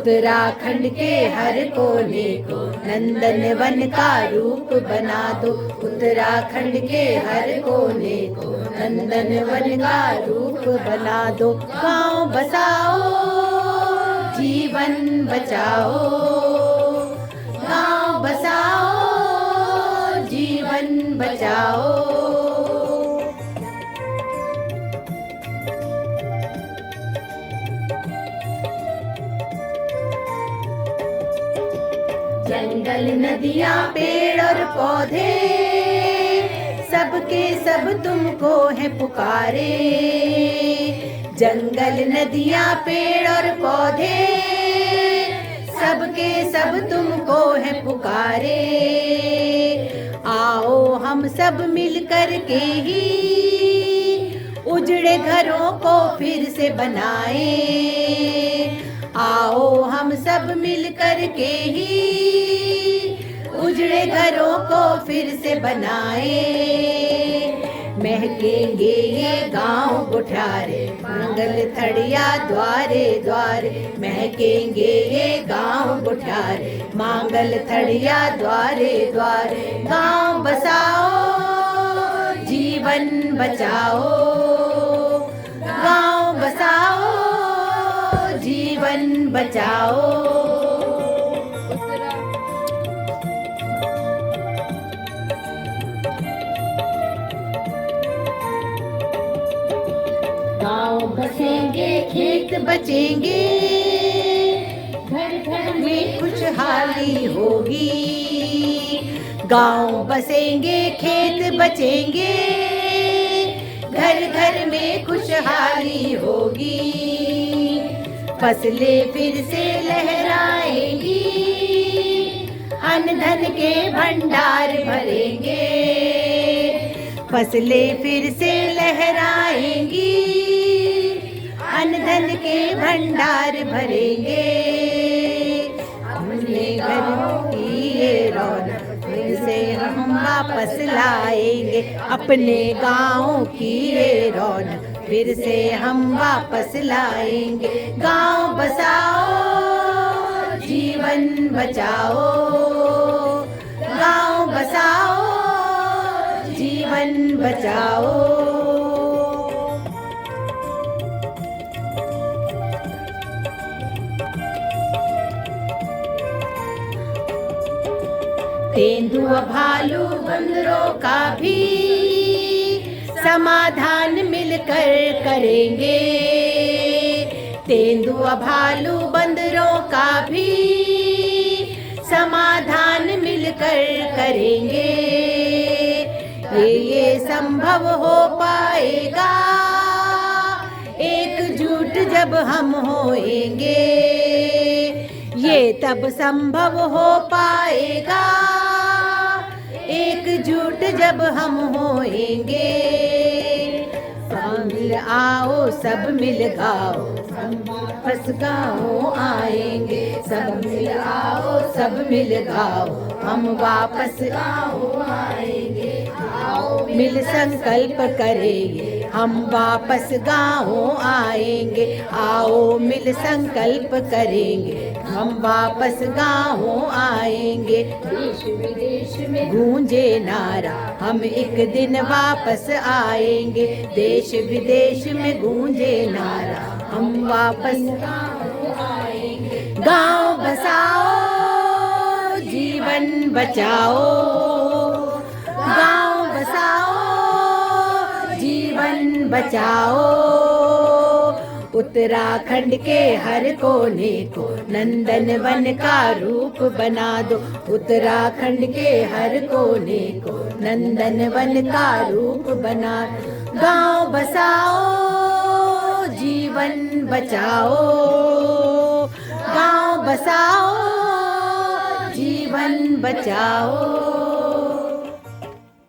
उत्तराखंड के हर कोने को नंदन वन का रूप बना दो। उत्तराखंड के हर कोने को नंदन वन का रूप बना दो। गाँव बसाओ जीवन बचाओ, गाँव बसाओ जीवन बचाओ। जंगल नदियाँ पेड़ और पौधे सबके सब तुमको है पुकारे। जंगल नदियाँ पेड़ और पौधे सबके सब तुमको है पुकारे। आओ हम सब मिलकर के ही उजड़े घरों को फिर से बनाए। आओ हम सब मिलकर के ही उजड़े घरों को फिर से बनाए। महकेंगे ये गांव गुठारे, मंगल थड़िया द्वारे द्वारे। महकेंगे ये गांव गुठारे, मंगल थड़िया द्वारे द्वारे। गांव बसाओ जीवन बचाओ, गांव बसाओ जीवन बचाओ। गाँव बसेंगे खेत बचेंगे, घर घर में खुशहाली होगी। गाँव बसेंगे खेत बचेंगे, घर घर में खुशहाली होगी। फसलें फिर से लहराएंगी, अन्न धन के भंडार भरेंगे। फसलें फिर से लहराएंगी, अन्न धन के भंडार भरेंगे। अपने घरों की ये रौनक फिर से हम वापस लाएंगे। अपने गाँव की ये रौनक फिर से हम वापस लाएंगे। गाँव बसाओ जीवन बचाओ, गाँव बसाओ जीवन बचाओ। तेंदुआ भालू बंदरों का भी समाधान मिलकर करेंगे। तेंदुआ भालू बंदरों का भी समाधान मिलकर करेंगे। ये संभव हो पाएगा एकजुट जब हम होएंगे। ये तब संभव हो पाएगा एकजुट जब हम होएंगे। मिल आओ सब मिल गाओ, सब वापस गाँव आएंगे। सब मिल आओ सब मिल गाओ, हम वापस गाँव आएंगे। आओ मिल संकल्प करेंगे, हम वापस गाँव आएंगे। आओ मिल संकल्प करेंगे, हम वापस गाँव आएंगे। देश विदेश में गूंजे नारा, हम एक दिन वापस आएंगे। देश विदेश में गूंजे नारा, हम वापस गाँव आएंगे। गाँव बसाओ जीवन बचाओ, गाँव बसाओ जीवन बचाओ। उत्तराखंड के हर कोने को नंदन वन का रूप बना दो। उत्तराखंड के हर कोने को नंदन वन का रूप बना दो। गाँव बसाओ जीवन बचाओ, गाँव बसाओ जीवन बचाओ।